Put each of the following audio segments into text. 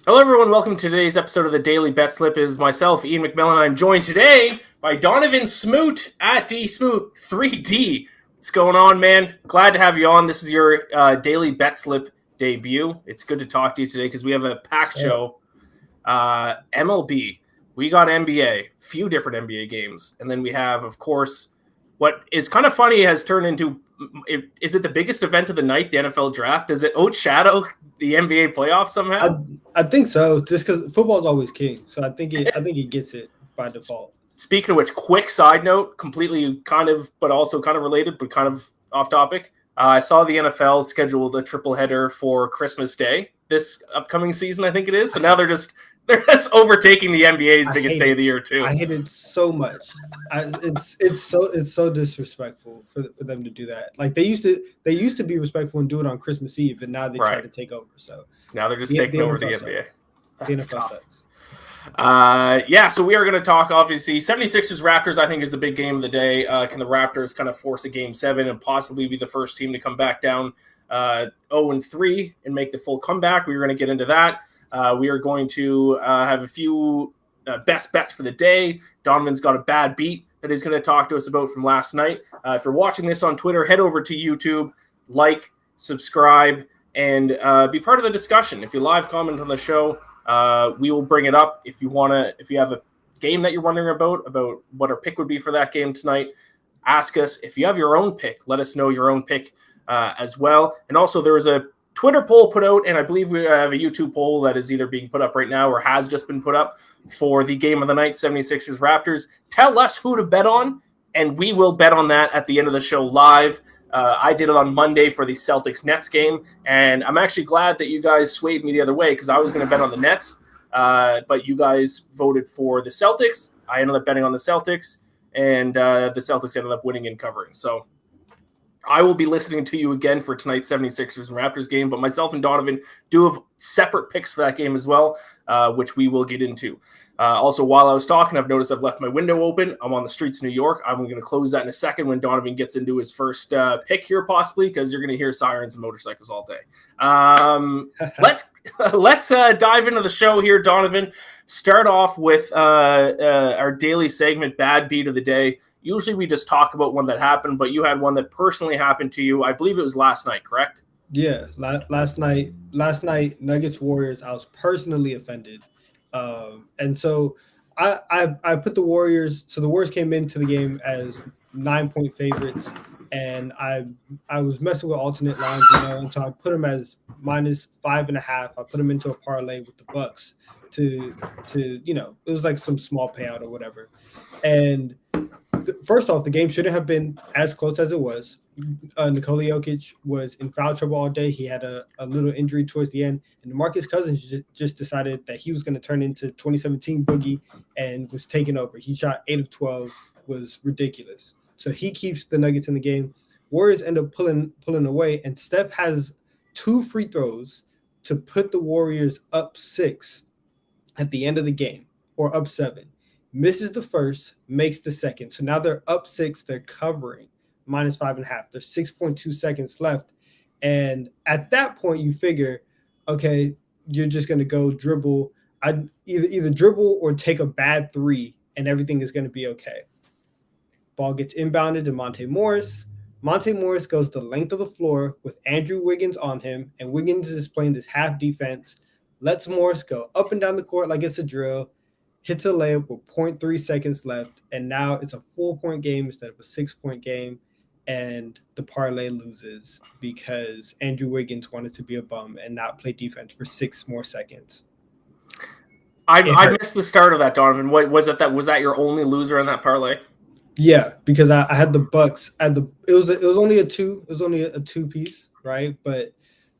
Hello, everyone. Welcome to today's episode of the Daily Betslip. It is myself, Iain MacMillan. I'm joined today by Donnavan Smoot at D Smoot 3D. What's going on, man? Glad to have you on. This is your Daily Betslip debut. It's good to talk to you today because we have a packed show. MLB. We got NBA, few different NBA games. And then we have, of course, what is kind of funny has turned into, is it the biggest event of the night, the NFL draft? Does it outshadow the NBA playoffs somehow? I think so, just because football is always king. So I think it gets it by default. Speaking of which, quick side note, completely kind of, but also kind of related, but kind of off topic. I saw the NFL scheduled a triple header for Christmas Day this upcoming season, I think it is. So now they're just overtaking the NBA's biggest day of the year too. I hate it so much. It's so disrespectful for them to do that. Like they used to be respectful and do it on Christmas Eve, and now they try to take over. So now they're just taking over the NBA. The NFL sucks. So we are going to talk, obviously, 76ers Raptors, I think, is the big game of the day. Can the Raptors kind of force a Game 7 and possibly be the first team to come back down 0-3 and make the full comeback? We're going to get into that. We are going to have a few best bets for the day. Donovan's got a bad beat that he's going to talk to us about from last night. If you're watching this on Twitter, head over to YouTube, like, subscribe, and be part of the discussion. If you live comment on the show, we will bring it up. If you have a game that you're wondering about what our pick would be for that game tonight, ask us. If you have your own pick, let us know your own pick as well. And also there was a Twitter poll put out, and I believe we have a YouTube poll that is either being put up right now or has just been put up for the game of the night, 76ers Raptors. Tell us who to bet on, and we will bet on that at the end of the show live. I did it on Monday for the Celtics-Nets game, and I'm actually glad that you guys swayed me the other way because I was going to bet on the Nets, but you guys voted for the Celtics. I ended up betting on the Celtics, and the Celtics ended up winning and covering. So I will be listening to you again for tonight's 76ers and Raptors game, but myself and Donnavan do have separate picks for that game as well, which we will get into. Also, while I was talking, I've noticed I've left my window open. I'm on the streets of New York. I'm going to close that in a second when Donnavan gets into his first pick here, possibly, because you're going to hear sirens and motorcycles all day. Let's dive into the show here, Donnavan. Start off with our daily segment, Bad Beat of the Day. Usually we just talk about one that happened, but you had one that personally happened to you. I believe it was last night, correct? Yeah, last night, Nuggets Warriors, I was personally offended. And so I put the Warriors, so the Warriors came into the game as 9-point favorites, and I was messing with alternate lines, and so I put them as -5.5. I put them into a parlay with the Bucks to it was like some small payout or whatever. And first off, the game shouldn't have been as close as it was. Nikola Jokic was in foul trouble all day. He had a little injury towards the end, and DeMarcus Cousins just decided that he was going to turn into 2017 Boogie and was taking over. He shot 8 of 12, was ridiculous. So he keeps the Nuggets in the game. Warriors end up pulling away, and Steph has 2 free throws to put the Warriors up 6 at the end of the game, or up 7. Misses the first, makes the second. So now they're up 6. They're covering -5.5. There's 6.2 seconds left. And at that point, you figure, okay, you're just going to go dribble. I'd either dribble or take a bad 3, and everything is going to be okay. Ball gets inbounded to Monte Morris. Monte Morris goes the length of the floor with Andrew Wiggins on him, and Wiggins is playing this half defense. Lets Morris go up and down the court like it's a drill. Hits a layup with 0.3 seconds left, and now it's a 4-point game instead of a 6-point game, and the parlay loses because Andrew Wiggins wanted to be a bum and not play defense for 6 more seconds. I missed the start of that, Donnavan. What was it? Was that your only loser on that parlay? Yeah, because I had the Bucks. It was only a 2. It was only a 2-piece, right? But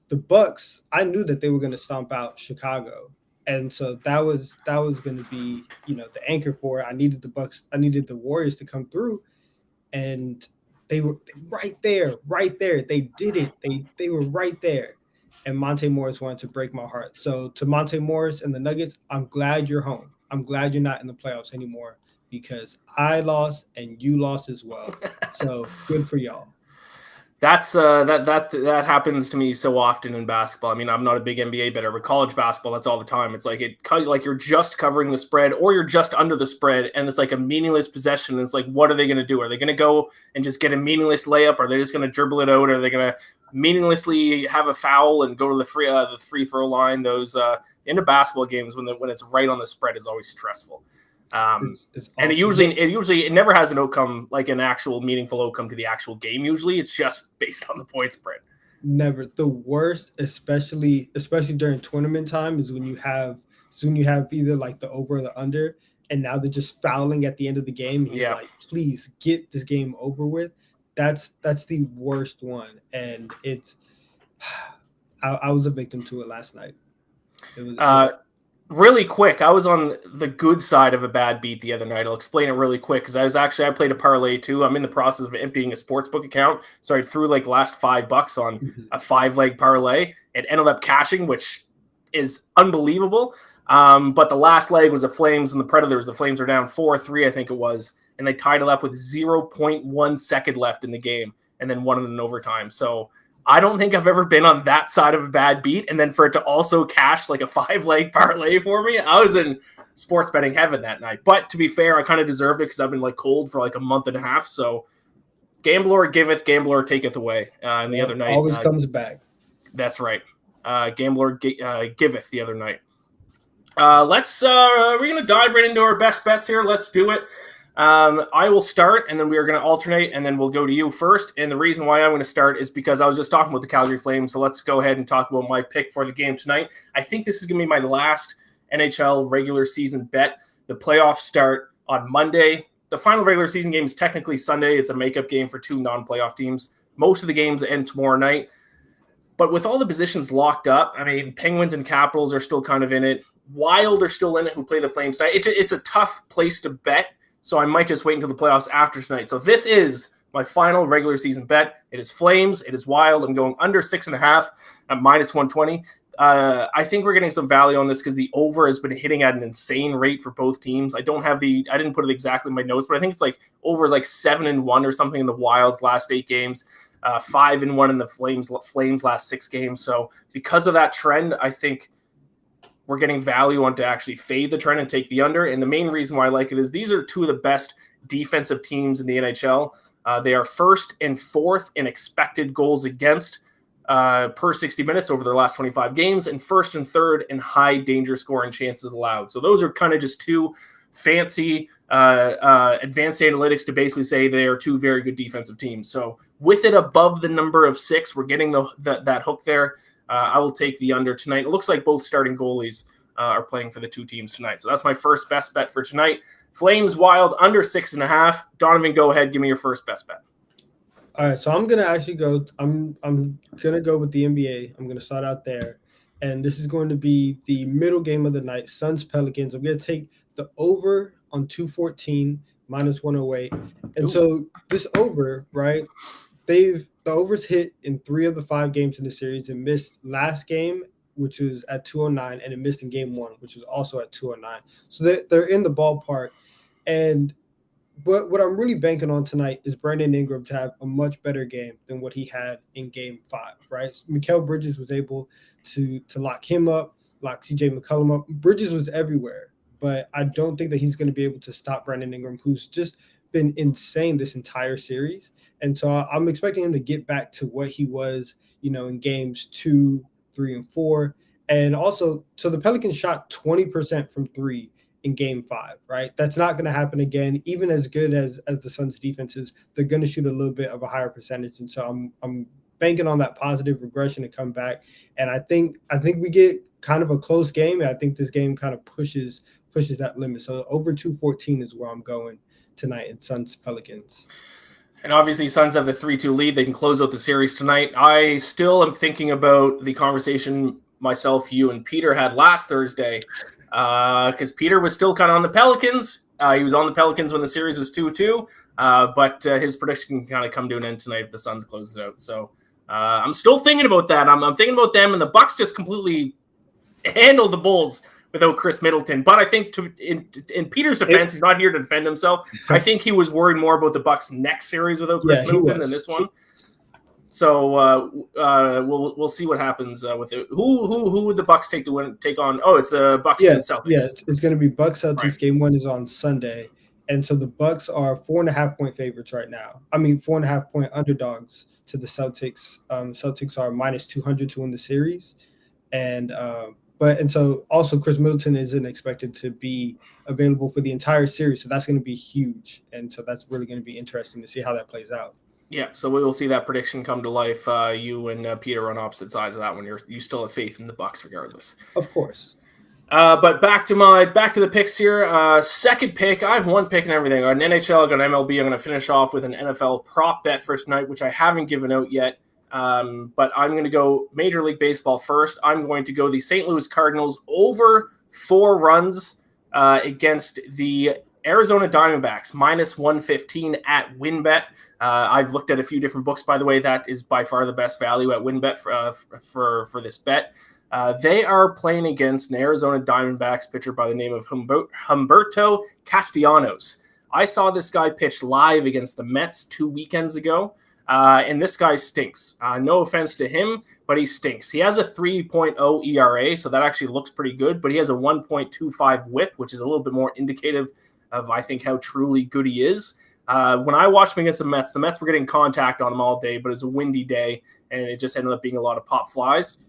the Bucks, I knew that they were going to stomp out Chicago. And so that was going to be, the anchor for it. I needed the Bucks. I needed the Warriors to come through, and they were right there. They did it. They were right there. And Monte Morris wanted to break my heart. So to Monte Morris and the Nuggets, I'm glad you're home. I'm glad you're not in the playoffs anymore because I lost and you lost as well. So good for y'all. That happens to me so often in basketball. I mean, I'm not a big NBA bettor, but college basketball, that's all the time. It's like you're just covering the spread, or you're just under the spread, and it's like a meaningless possession. It's like, what are they going to do? Are they going to go and just get a meaningless layup? Are they just going to dribble it out? Are they going to meaninglessly have a foul and go to the free throw line? Those into basketball games when it's right on the spread is always stressful. It's and it never has an outcome, like an actual meaningful outcome to the actual game. Usually it's just based on the point spread. Never. The worst, especially during tournament time, is when you have either like the over or the under, and now they're just fouling at the end of the game, and you're like, please get this game over with. That's the worst one. And it's I was a victim to it last night. It was really quick, I was on the good side of a bad beat the other night. I'll explain it really quick because I played a parlay too. I'm in the process of emptying a sportsbook account, so I threw like last $5 on a 5-leg parlay. It ended up cashing, which is unbelievable. But the last leg was the Flames and the Predators. The Flames are down 4-3, I think it was, and they tied it up with 0.1 second left in the game, and then won it in overtime. So I don't think I've ever been on that side of a bad beat, and then for it to also cash like a 5-leg parlay for me, I was in sports betting heaven that night. But to be fair, I kind of deserved it because I've been like cold for like a month and a half. So gambler giveth, gambler taketh away. And the other night always comes back. That's right. Gambler giveth the other night. We're gonna dive right into our best bets here. Let's do it. I will start, and then we are going to alternate, and then we'll go to you first. And the reason why I'm going to start is because I was just talking about the Calgary Flames, so let's go ahead and talk about my pick for the game tonight. I think this is going to be my last NHL regular season bet. The playoffs start on Monday. The final regular season game is technically Sunday. It's a makeup game for 2 non-playoff teams. Most of the games end tomorrow night. But with all the positions locked up, I mean, Penguins and Capitals are still kind of in it. Wild are still in it, who play the Flames tonight. It's a tough place to bet. So I might just wait until the playoffs after tonight. So this is my final regular season bet. It is Flames. It is Wild. I'm going under 6.5 at -120. I think we're getting some value on this because the over has been hitting at an insane rate for both teams. I didn't put it exactly in my notes, but I think it's like over is like 7-1 or something in the Wild's last 8 games, 5-1 in the Flames last 6 games. So because of that trend, I think we're getting value on to actually fade the trend and take the under. And the main reason why I like it is these are 2 of the best defensive teams in the NHL. They are 1st and 4th in expected goals against per 60 minutes over their last 25 games, and 1st and 3rd in high danger scoring chances allowed. So those are kind of just 2 fancy advanced analytics to basically say they are 2 very good defensive teams. So with it above the number of 6, we're getting that hook there. I will take the under tonight. It looks like both starting goalies are playing for the 2 teams tonight. So that's my first best bet for tonight. Flames Wild under 6.5. Donnavan, go ahead. Give me your first best bet. All right, so I'm gonna actually go. I'm gonna go with the NBA. I'm gonna start out there, and this is going to be the middle game of the night. Suns Pelicans. I'm gonna take the over on 214 -108, and so this over, right? The overs hit in 3 of the 5 games in the series. It missed last game, which was at 209, and it missed in game 1, which was also at 209. So they're in the ballpark. But what I'm really banking on tonight is Brandon Ingram to have a much better game than what he had in game 5, right? Mikal Bridges was able to lock him up, lock CJ McCollum up. Bridges was everywhere, but I don't think that he's going to be able to stop Brandon Ingram, who's just been insane this entire series. And so I'm expecting him to get back to what he was, in games 2, 3, and 4. And also, so the Pelicans shot 20% from 3 in game 5, right? That's not going to happen again. Even as good as the Suns defense is, they're going to shoot a little bit of a higher percentage. And so I'm banking on that positive regression to come back. And I think we get kind of a close game. And I think this game kind of pushes that limit. So over 214 is where I'm going tonight in Suns Pelicans. And obviously, Suns have the 3-2 lead. They can close out the series tonight. I still am thinking about the conversation myself, you, and Peter had last Thursday, because Peter was still kind of on the Pelicans. He was on the Pelicans when the series was 2-2, but his prediction can kind of come to an end tonight if the Suns close it out. So I'm still thinking about that. I'm thinking about them, and the Bucks just completely handled the Bulls without Chris Middleton. But I think in Peter's defense, he's not here to defend himself. I think he was worried more about the Bucks' next series without Chris Middleton than this one. So we'll see what happens with it. Who would the Bucks take on? Oh, it's the Bucks and Yeah, Celtics. it's going to be Bucks Right. Celtics. Game one is on Sunday, and so the Bucks are 4.5 point favorites right now. I mean, 4.5 point underdogs to the Celtics. Celtics are -200 to win the series, and so also Chris Middleton isn't expected to be available for the entire series, so that's going to be huge, and so that's really going to be interesting to see how that plays out. Yeah, so we will see that prediction come to life. You and Peter on opposite sides of that one. You still have faith in the Bucks, regardless. Of course. But back to the picks here. Second pick, I have one pick and everything. On NHL, I got MLB. I'm going to finish off with an NFL prop bet for tonight, which I haven't given out yet. But I'm going to go Major League Baseball first. I'm going to go the St. Louis Cardinals over 4 runs against the Arizona Diamondbacks, -115 at WinBet. I've looked at a few different books, by the way. That is by far the best value at WinBet for this bet. They are playing against an Arizona Diamondbacks pitcher by the name of Humberto Castellanos. I saw this guy pitch live against the Mets 2 weekends ago, and this guy stinks. No offense to him, but he stinks. He has a 3.0 ERA, so that actually looks pretty good, but he has a 1.25 whip, which is a little bit more indicative of, I think, how truly good he is. When I watched him against the Mets were getting contact on him all day, but it was a windy day, and it just ended up being a lot of pop flies.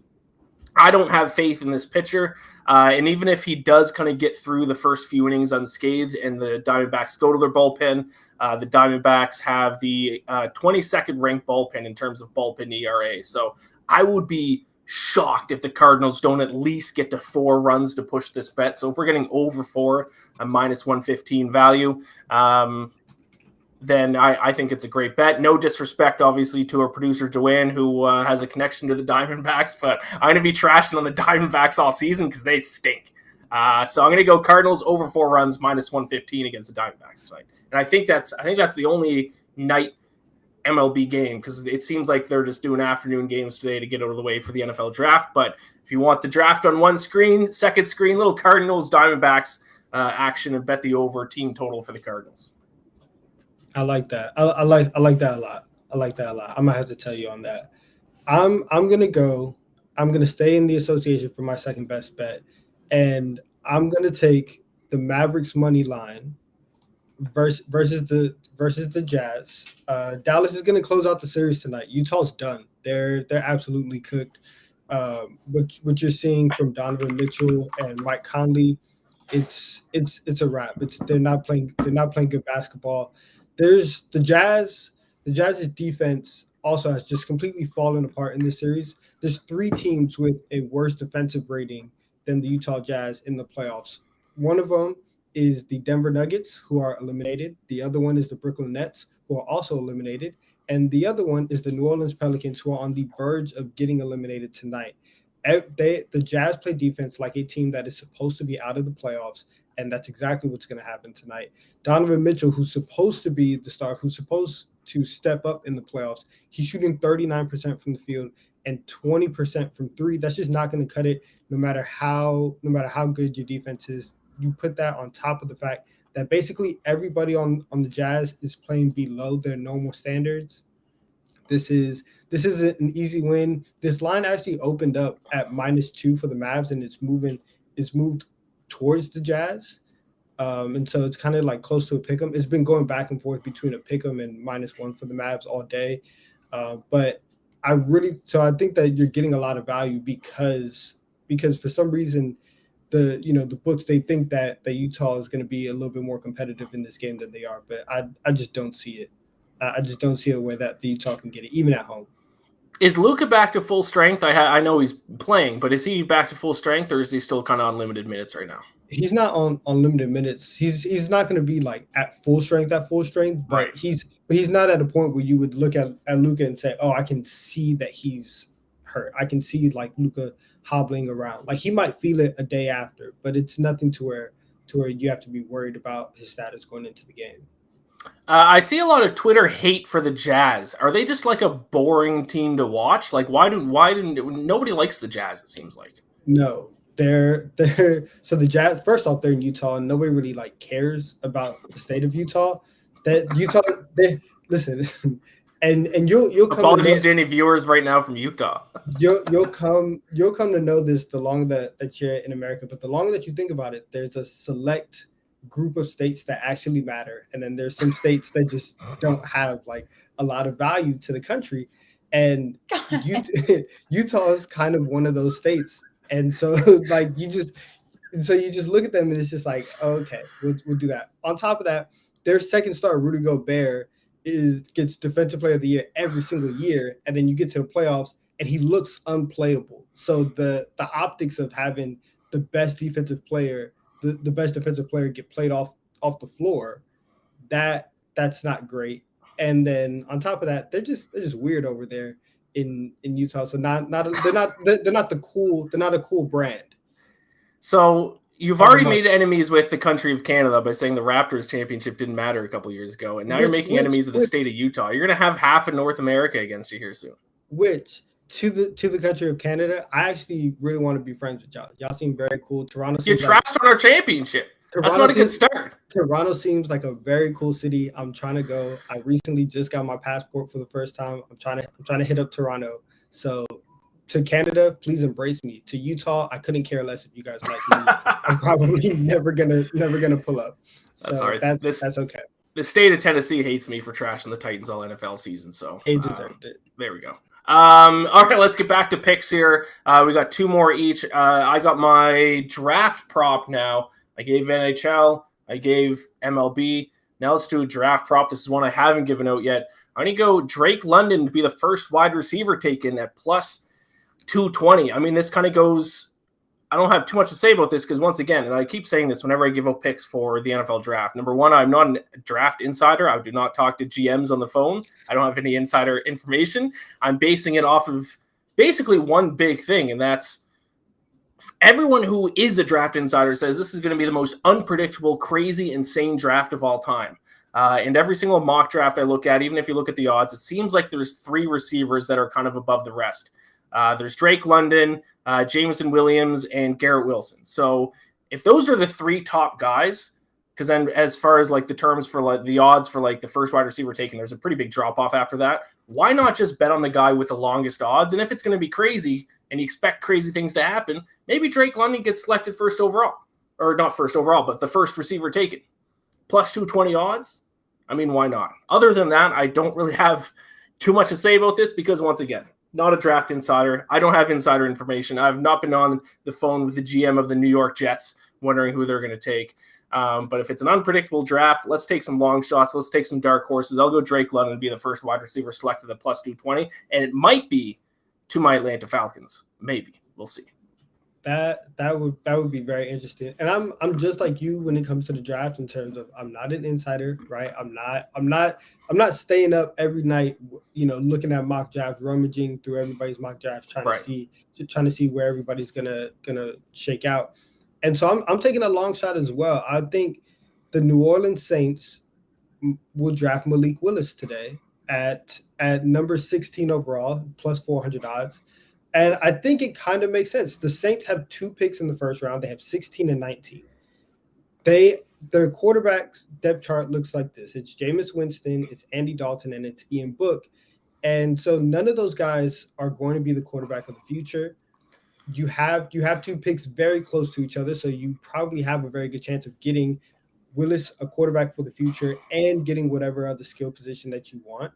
I don't have faith in this pitcher, and even if he does kind of get through the first few innings unscathed and the Diamondbacks go to their bullpen, the Diamondbacks have the 22nd ranked bullpen in terms of bullpen ERA. So I would be shocked if the Cardinals don't at least get to 4 runs to push this bet. So if we're getting over 4, a -115 value, then I think it's a great bet. No disrespect, obviously, to our producer, Joanne, who has a connection to the Diamondbacks, but I'm going to be trashing on the Diamondbacks all season because they stink. So I'm going to go Cardinals over 4 runs, -115 against the Diamondbacks tonight. And I think that's the only night MLB game, because it seems like they're just doing afternoon games today to get out of the way for the NFL draft. But if you want the draft on one screen, second screen, little Cardinals, Diamondbacks action, and bet the over team total for the Cardinals. I like that. I like that a lot. I like that a lot. I'm gonna have to tell you on that. I'm gonna stay in the association for my second best bet, and I'm gonna take the Mavericks money line versus the Jazz. Dallas is gonna close out the series tonight. Utah's done. They're absolutely cooked. What you're seeing from Donovan Mitchell and Mike Conley, it's a wrap. They're not playing good basketball. There's the Jazz's defense also has just completely fallen apart in this series. There's 3 teams with a worse defensive rating than the Utah Jazz in the playoffs. One of them is the Denver Nuggets, who are eliminated. The other one is the Brooklyn Nets, who are also eliminated. And the other one is the New Orleans Pelicans, who are on the verge of getting eliminated tonight. The Jazz play defense like a team that is supposed to be out of the playoffs, and that's exactly what's going to happen tonight. Donovan Mitchell, who's supposed to be the star, who's supposed to step up in the playoffs, he's shooting 39% from the field and 20% from 3. That's just not going to cut it, no matter how good your defense is. You put that on top of the fact that basically everybody on the Jazz is playing below their normal standards. This is an easy win. This line actually opened up at -2 for the Mavs, and it's moved towards the Jazz. And so it's kind of like close to a pick'em. It's been going back and forth between a pick'em and -1 for the Mavs all day. But I think that you're getting a lot of value because for some reason the books, they think that Utah is going to be a little bit more competitive in this game than they are. But I just don't see it. I just don't see a way that the Utah can get it, even at home. Is Luka back to full strength? I know he's playing, but is he back to full strength, or is he still kind of on limited minutes right now? He's not on limited minutes. He's not going to be like at full strength, but right. he's not at a point where you would look at Luka and say, "Oh, I can see that he's hurt. I can see like Luka hobbling around." Like he might feel it a day after, but it's nothing to where you have to be worried about his status going into the game. I see a lot of Twitter hate for the Jazz. Are they just like a boring team to watch? Like why didn't nobody likes the Jazz? It seems like. No, they're so the Jazz. First off, they're in Utah, and nobody really like cares about the state of Utah. That Utah, they listen. And you'll come to know, Apologies to any viewers right now from Utah. you'll come to know this the longer that you're in America, but the longer that you think about it, there's a select group of states that actually matter, and then there's some states that just don't have like a lot of value to the country, and Utah is kind of one of those states, and so like you just look at them and it's just like, oh, okay, we'll do that. On top of that, their second star, Rudy Gobert, gets defensive player of the year every single year, and then you get to the playoffs and he looks unplayable. So the optics of having the best defensive player, the best defensive player get played off the floor, that's not great. And then on top of that, they're just weird over there in Utah. So they're not a cool brand. So you've already made enemies with the country of Canada by saying the Raptors championship didn't matter a couple years ago, and now you're making enemies of the state of Utah. You're going to have half of North America against you here soon. Which to the country of Canada, I actually really want to be friends with y'all. Y'all seem very cool. Toronto. You trashed on our championship. That's not a good start. Toronto seems like a very cool city. I'm trying to go. I recently just got my passport for the first time. I'm trying to hit up Toronto. So to Canada, please embrace me. To Utah, I couldn't care less if you guys like me. I'm probably never gonna pull up. So that's all right. That's okay. The state of Tennessee hates me for trashing the Titans all NFL season, so they deserved it. There we go. All right, let's get back to picks here. We got two more each. I got my draft prop now. I gave NHL. I gave MLB. Now let's do a draft prop. This is one I haven't given out yet. I'm going to go Drake London to be the first wide receiver taken at plus 220. I mean, this kind of goes – I don't have too much to say about this because, once again, and I keep saying this whenever I give out picks for the NFL draft. Number one, I'm not a draft insider. I do not talk to GMs on the phone. I don't have any insider information. I'm basing it off of basically one big thing, and that's everyone who is a draft insider says this is going to be the most unpredictable, crazy, insane draft of all time. And every single mock draft I look at, even if you look at the odds, it seems like there's three receivers that are kind of above the rest. There's Drake London, Jameson Williams, and Garrett Wilson. So if those are the three top guys, because then as far as like the terms for like the odds for like the first wide receiver taken, there's a pretty big drop off after that. Why not just bet on the guy with the longest odds? And if it's going to be crazy and you expect crazy things to happen, maybe Drake London gets selected first overall, or not first overall, but the first receiver taken. Plus 220 odds. I mean, why not? Other than that, I don't really have too much to say about this because, once again, not a draft insider. I don't have insider information. I've not been on the phone with the GM of the New York Jets wondering who they're going to take. But if it's an unpredictable draft, let's take some long shots. Let's take some dark horses. I'll go Drake London to be the first wide receiver selected at plus 220. And it might be to my Atlanta Falcons. Maybe. We'll see. That would be very interesting. And I'm just like you when it comes to the draft in terms of I'm not an insider, right? I'm not staying up every night, looking at mock drafts, rummaging through everybody's mock drafts, trying to see where everybody's gonna shake out. And so I'm taking a long shot as well. I think the New Orleans Saints will draft Malik Willis today at number 16 overall, plus 400 odds. And I think it kind of makes sense. The Saints have 2 picks in the first round. They have 16 and 19. Their quarterback's depth chart looks like this. It's Jameis Winston, it's Andy Dalton, and it's Ian Book. And so none of those guys are going to be the quarterback of the future. You have 2 picks very close to each other, so you probably have a very good chance of getting Willis a quarterback for the future and getting whatever other skill position that you want.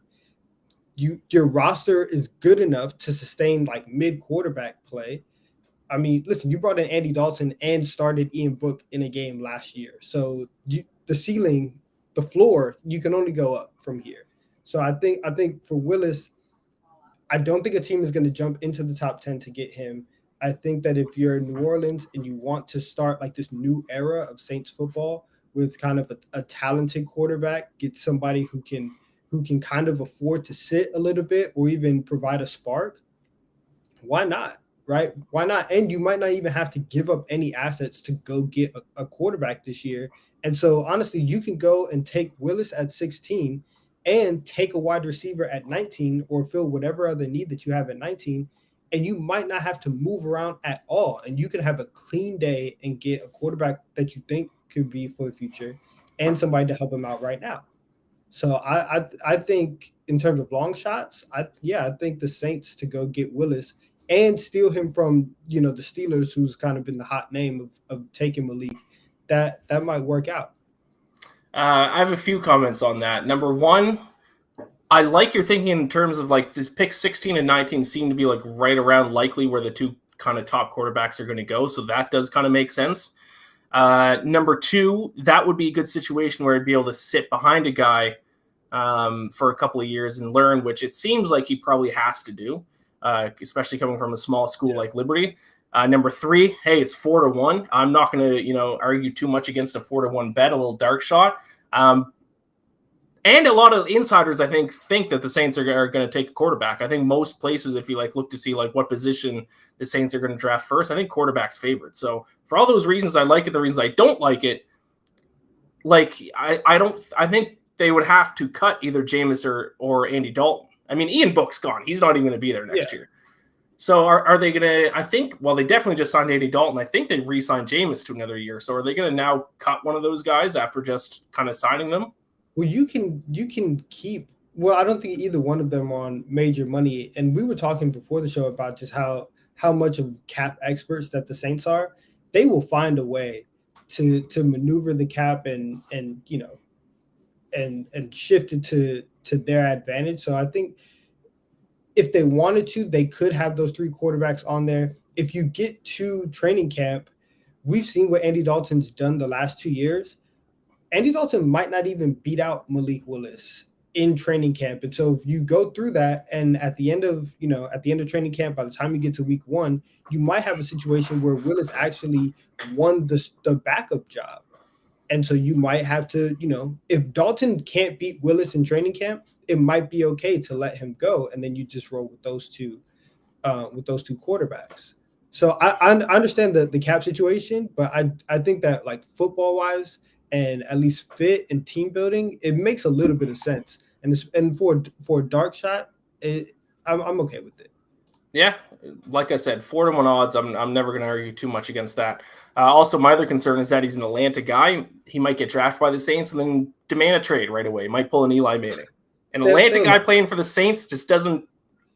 Your roster is good enough to sustain like mid quarterback play. I mean, listen, you brought in Andy Dalton and started Ian Book in a game last year. So the ceiling, the floor, you can only go up from here. So I think for Willis, I don't think a team is going to jump into the top 10 to get him. I think that if you're in New Orleans and you want to start like this new era of Saints football with kind of a talented quarterback, get somebody who can kind of afford to sit a little bit or even provide a spark, why not, right? Why not? And you might not even have to give up any assets to go get a quarterback this year. And so, honestly, you can go and take Willis at 16 and take a wide receiver at 19 or fill whatever other need that you have at 19, and you might not have to move around at all. And you can have a clean day and get a quarterback that you think could be for the future and somebody to help him out right now. So I think in terms of long shots, I think the Saints to go get Willis and steal him from the Steelers, who's kind of been the hot name of taking Malik, that might work out. I have a few comments on that. Number one, I like your thinking in terms of like this pick 16 and 19 seem to be like right around likely where the two kind of top quarterbacks are going to go. So that does kind of make sense. Number two, that would be a good situation where I'd be able to sit behind a guy for a couple of years and learn, which it seems like he probably has to do, especially coming from a small school like Liberty. Number three, hey, it's 4-1. I'm not going to, argue too much against a 4-1 bet, a little dark shot. And a lot of insiders, I think that the Saints are going to take a quarterback. I think most places, if you look to see what position the Saints are going to draft first, I think quarterback's favorite. So for all those reasons, I like it. The reasons I don't like it, I think they would have to cut either Jameis or Andy Dalton. I mean, Ian Book's gone. He's not even going to be there next year. So are they going to? I think. Well, they definitely just signed Andy Dalton. I think they re-signed Jameis to another year. So are they going to now cut one of those guys after just kind of signing them? Well, you can keep. Well, I don't think either one of them are on major money. And we were talking before the show about just how much of cap experts that the Saints are. They will find a way to maneuver the cap and shift it to their advantage. So I think if they wanted to, they could have those three quarterbacks on there. If you get to training camp, we've seen what Andy Dalton's done the last 2 years. Andy Dalton might not even beat out Malik Willis in training camp. And so if you go through that and at the end of training camp, by the time you get to week 1, you might have a situation where Willis actually won the backup job. And so you might have to, if Dalton can't beat Willis in training camp, it might be okay to let him go. And then you just roll with those two quarterbacks. So I understand the cap situation, but I think that football wise, and at least fit and team building, it makes a little bit of sense. And for a dark shot, I'm okay with it. Yeah, like I said, 4-1 odds. I'm never going to argue too much against that. Also, my other concern is that he's an Atlanta guy. He might get drafted by the Saints and then demand a trade right away. Might pull an Eli Manning. An Atlanta guy playing for the Saints just doesn't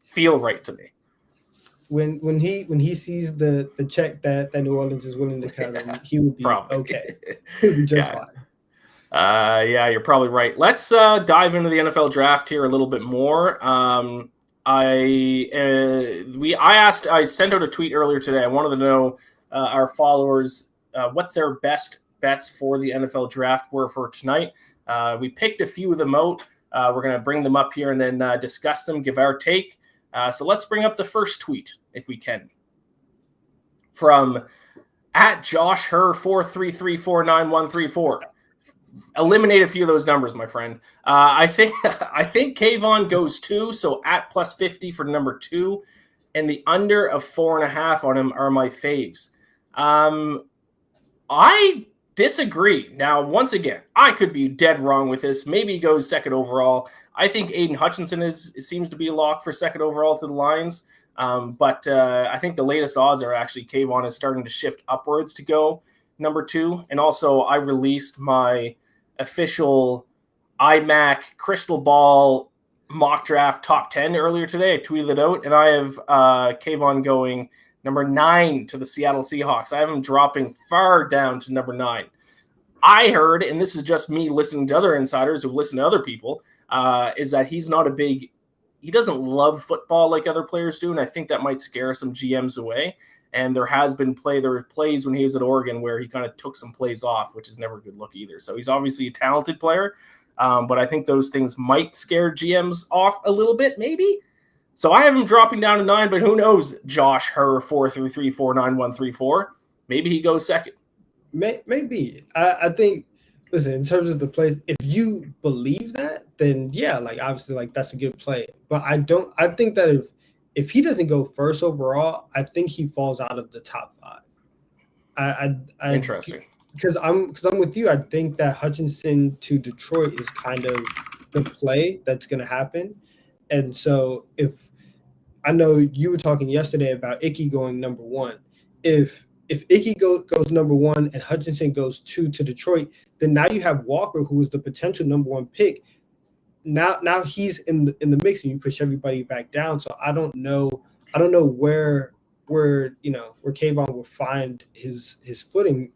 feel right to me. When he sees the check that New Orleans is willing to cut him, he would be okay. He would be just fine. Yeah, you're probably right. Let's dive into the NFL draft here a little bit more. I sent out a tweet earlier today. I wanted to know our followers what their best bets for the NFL draft were for tonight. We picked a few of them out. We're going to bring them up here and then discuss them, give our take. So let's bring up the first tweet, if we can. From @JoshHer433499134. Eliminate a few of those numbers, my friend. I think Kayvon goes 2, so at +50 for number 2, and the under of 4.5 on him are my faves. I disagree. Now, once again, I could be dead wrong with this. Maybe he goes second overall. I think Aiden Hutchinson seems to be a lock for second overall to the Lions. But I think the latest odds are actually Kayvon is starting to shift upwards to go number 2. And also I released my official iMac crystal ball mock draft top 10 earlier today. I tweeted it out, and I have Kayvon going number 9 to the Seattle Seahawks. I have him dropping far down to number 9. I heard, and this is just me listening to other insiders who listen to other people, is that he doesn't love football like other players do, and I think that might scare some GMs away. And there were plays when he was at Oregon where he kind of took some plays off, which is never a good look either. So he's obviously a talented player, but I think those things might scare GMs off a little bit, maybe. So I have him dropping down to 9, but who knows? Josh Her 433499134. Maybe he goes second. Maybe. I think. Listen, in terms of the plays, if you believe that, then yeah, obviously, that's a good play. But I think that if he doesn't go first overall, I think he falls out of the top 5. Interesting. Because I'm with you. I think that Hutchinson to Detroit is kind of the play that's going to happen. And so I know you were talking yesterday about Icky going number 1. If Icky goes number 1 and Hutchinson goes 2 to Detroit, then now you have Walker, who is the potential number 1 pick, now he's in the mix, and you push everybody back down. So I don't know where Kayvon will find his footing.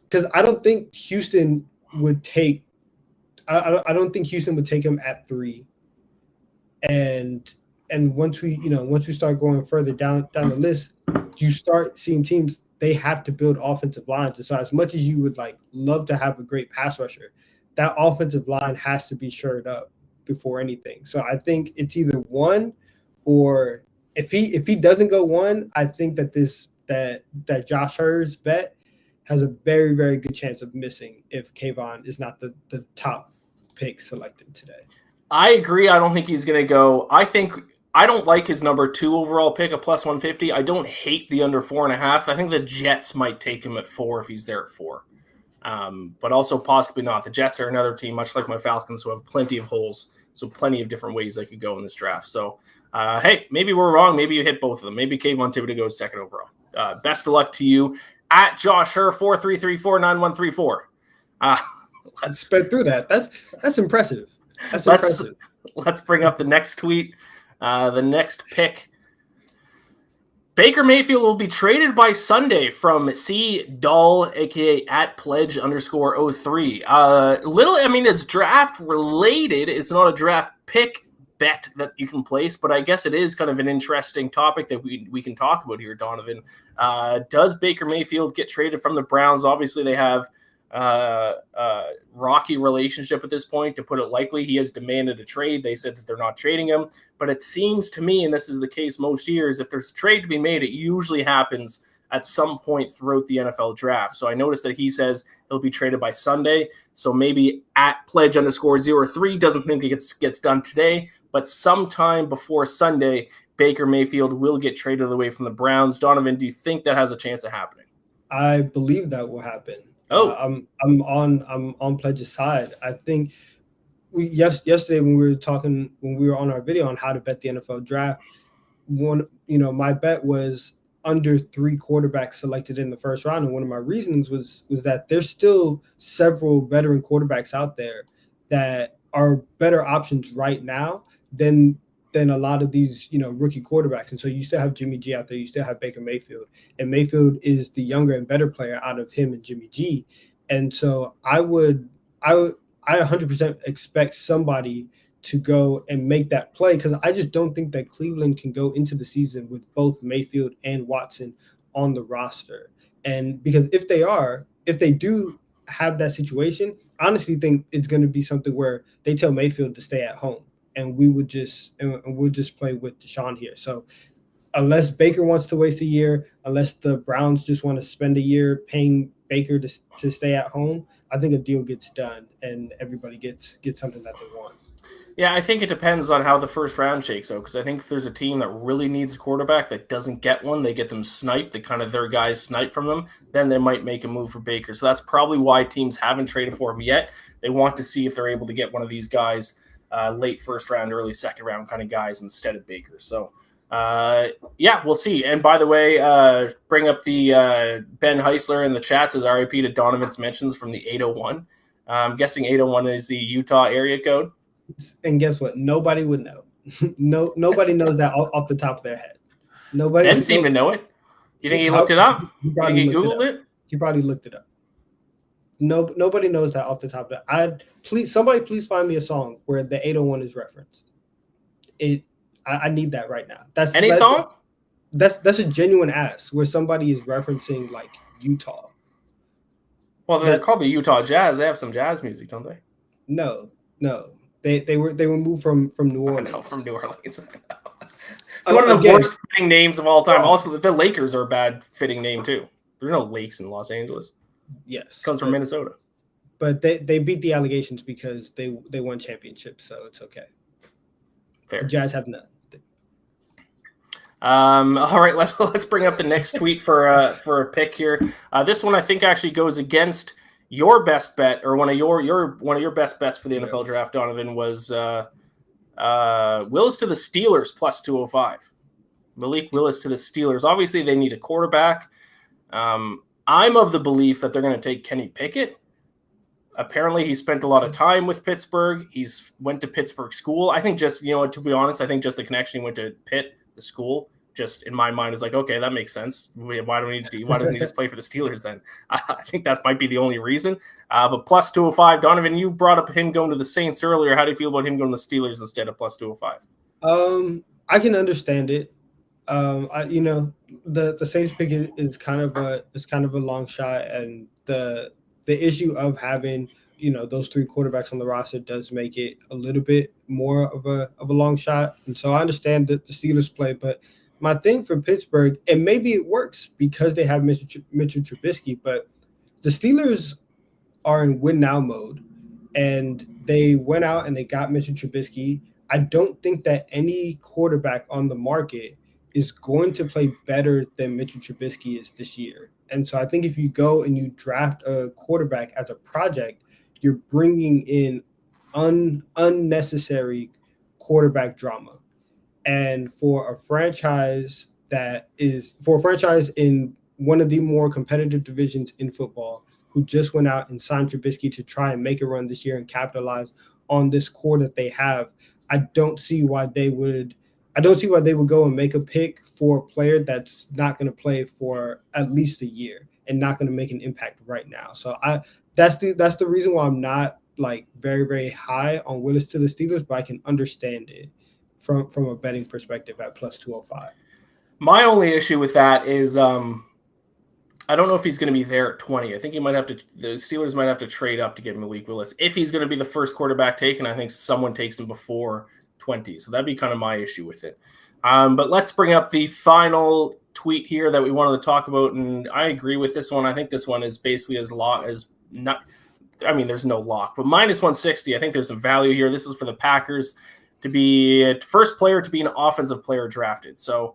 Because I don't think Houston would take. I don't think Houston would take him at 3. And once we start going further down the list, you start seeing teams, they have to build offensive lines. And so as much as you would love to have a great pass rusher, that offensive line has to be shored up before anything. So I think it's either one, or if he doesn't go one, I think that Josh Hur's bet has a very, very good chance of missing if Kayvon is not the top pick selected today. I agree. I don't think he's going to go. I don't like his number 2 overall pick, a plus 150. I don't hate the under 4.5. I think the Jets might take him at 4 if he's there at 4. But also possibly not. The Jets are another team, much like my Falcons, who have plenty of holes. So plenty of different ways they could go in this draft. So, hey, maybe we're wrong. Maybe you hit both of them. Maybe Kayvon Thibodeau goes 2nd overall. Best of luck to you. At Josh Herr, 43349134. Let's sped through that. That's impressive. Let's bring up the next tweet. The next pick. Baker Mayfield will be traded by Sunday from C. Dahl, aka at pledge_03. It's draft related. It's not a draft pick bet that you can place, but I guess it is kind of an interesting topic that we can talk about here, Donnavan. Does Baker Mayfield get traded from the Browns? Obviously, they have rocky relationship at this point. To put it lightly, he has demanded a trade. They said that they're not trading him, but it seems to me, and this is the case most years, if there's a trade to be made, it usually happens at some point throughout the NFL draft. So I noticed that he says he'll be traded by Sunday. So maybe at pledge_03 doesn't think it gets done today, but sometime before Sunday, Baker Mayfield will get traded away from the Browns. Donnavan, do you think that has a chance of happening? I believe that will happen. I'm on Pledge's side. I think yesterday when we were on our video on how to bet the NFL draft, my bet was under 3 quarterbacks selected in the first round, and one of my reasonings was that there's still several veteran quarterbacks out there that are better options right now than a lot of these rookie quarterbacks. And so you still have Jimmy G out there, you still have Baker Mayfield, and Mayfield is the younger and better player out of him and Jimmy G. And so I 100% expect somebody to go and make that play, because I just don't think that Cleveland can go into the season with both Mayfield and Watson on the roster. And because if they do have that situation, I honestly think it's going to be something where they tell Mayfield to stay at home, and we'll just play with Deshaun here. So unless Baker wants to waste a year, unless the Browns just want to spend a year paying Baker to stay at home, I think a deal gets done and everybody gets something that they want. Yeah, I think it depends on how the first round shakes out, because I think if there's a team that really needs a quarterback that doesn't get one, they get them sniped, their guys sniped from them, then they might make a move for Baker. So that's probably why teams haven't traded for him yet. They want to see if they're able to get one of these guys, late first round, early second round kind of guys instead of Baker. So, we'll see. And by the way, bring up the Ben Heisler in the chat says RIP to Donovan's mentions from the 801. I'm guessing 801 is the Utah area code. And guess what? Nobody would know. Nobody knows that off the top of their head. Nobody. Ben seemed to know it. You think he looked it up? He probably Googled it. He probably looked it up. Nobody knows that off the top of that. Somebody please find me a song where the 801 is referenced. I need that right now. Song? That's a genuine ask where somebody is referencing like Utah. Well, they're called the Utah Jazz. They have some jazz music, don't they? No. They were moved from New Orleans. I know, from New Orleans. It's one of the worst fitting names of all time. Also, the Lakers are a bad fitting name too. There's no lakes in Los Angeles. Yes, it comes from Minnesota. But they beat the allegations because they won championships, so it's okay. Fair. The Jazz have none. All right, let's bring up the next tweet for a pick here. This one I think actually goes against your best bet, or one of your best bets for the NFL draft, Donnavan, was Willis to the Steelers plus 205. Malik Willis to the Steelers. Obviously, they need a quarterback. I'm of the belief that they're going to take Kenny Pickett. Apparently, he spent a lot of time with Pittsburgh. He's went to Pittsburgh school. I think just, to be honest, I think just the connection he went to Pitt, the school, just in my mind is like, okay, that makes sense. Why doesn't he just play for the Steelers then? I think that might be the only reason. But plus 205, Donovan, you brought up him going to the Saints earlier. How do you feel about him going to the Steelers instead of plus 205? I can understand it. The Saints pick is kind of a long shot, and the issue of having those three quarterbacks on the roster does make it a little bit more of a long shot. And so I understand that the Steelers play, but my thing for Pittsburgh, and maybe it works because they have Mitchell Trubisky, but the Steelers are in win now mode, and they went out and they got Mitchell Trubisky. I don't think that any quarterback on the market is going to play better than Mitchell Trubisky is this year. And so I think if you go and you draft a quarterback as a project, you're bringing in unnecessary quarterback drama. And for a franchise in one of the more competitive divisions in football, who just went out and signed Trubisky to try and make a run this year and capitalize on this core that they have, I don't see why they would go and make a pick for a player that's not going to play for at least a year and not going to make an impact right now. So that's the reason why I'm not like very, very high on Willis to the Steelers, but I can understand it from a betting perspective at plus 205. My only issue with that is I don't know if he's going to be there at 20. I think the Steelers might have to trade up to get Malik Willis. If he's going to be the first quarterback taken, I think someone takes him before 20. So that'd be kind of my issue with it. But let's bring up the final tweet here that we wanted to talk about. And I agree with this one. I think this one is basically there's no lock, but minus 160. I think there's some value here. This is for the Packers to be a first player to be an offensive player drafted. So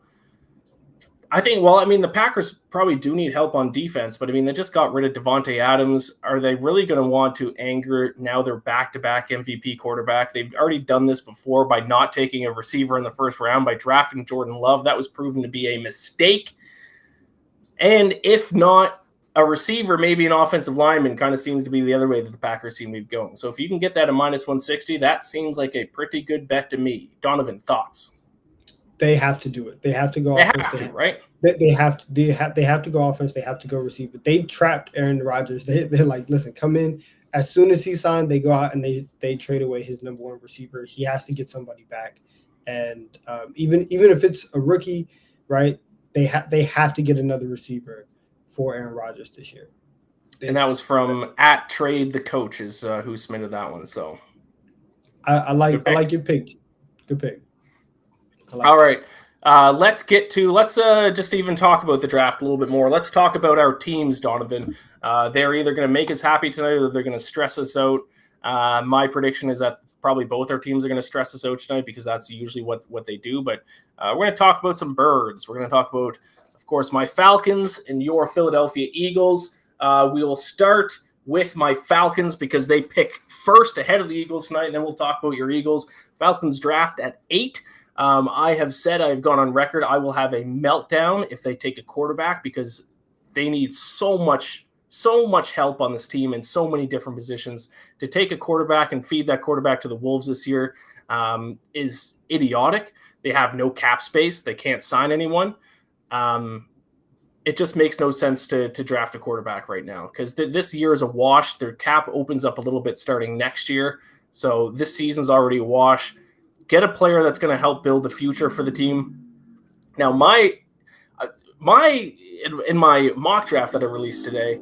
I think, the Packers probably do need help on defense, but they just got rid of Devontae Adams. Are they really going to want to anger now their back-to-back MVP quarterback? They've already done this before by not taking a receiver in the first round, by drafting Jordan Love. That was proven to be a mistake. And if not a receiver, maybe an offensive lineman kind of seems to be the other way that the Packers seem to be going. So if you can get that at minus 160, that seems like a pretty good bet to me. Donovan, thoughts? They have to do it. They have to go offense. Right? They have to go offense. They have to go receiver. They trapped Aaron Rodgers. They're like, listen, come in. As soon as he signed, they go out and they trade away his number one receiver. He has to get somebody back. And even if it's a rookie, right, they have to get another receiver for Aaron Rodgers this year. And that was from at Trade the Coach is who submitted that one. So I like your pick. Good pick. All right. Let's just even talk about the draft a little bit more. Let's talk about our teams, Donovan. They're either going to make us happy tonight or they're going to stress us out. My prediction is that probably both our teams are going to stress us out tonight because that's usually what they do. But we're going to talk about some birds. We're going to talk about, of course, my Falcons and your Philadelphia Eagles. We will start with my Falcons because they pick first ahead of the Eagles tonight. And then we'll talk about your Eagles. Falcons draft at 8. I have said, I've gone on record, I will have a meltdown if they take a quarterback because they need so much help on this team in so many different positions. To take a quarterback and feed that quarterback to the Wolves this year is idiotic. They have no cap space. They can't sign anyone. It just makes no sense to draft a quarterback right now because this year is a wash. Their cap opens up a little bit starting next year. So this season's already a wash. Get a player that's going to help build the future for the team. Now, in my mock draft that I released today,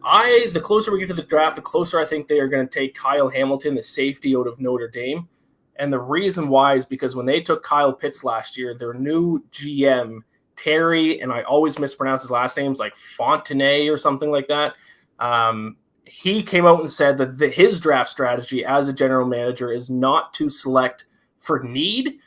the closer we get to the draft, the closer I think they are going to take Kyle Hamilton, the safety out of Notre Dame. And the reason why is because when they took Kyle Pitts last year, their new GM, Terry, and I always mispronounce his last names, like Fontenay or something like that, he came out and said that his draft strategy as a general manager is not to select for need,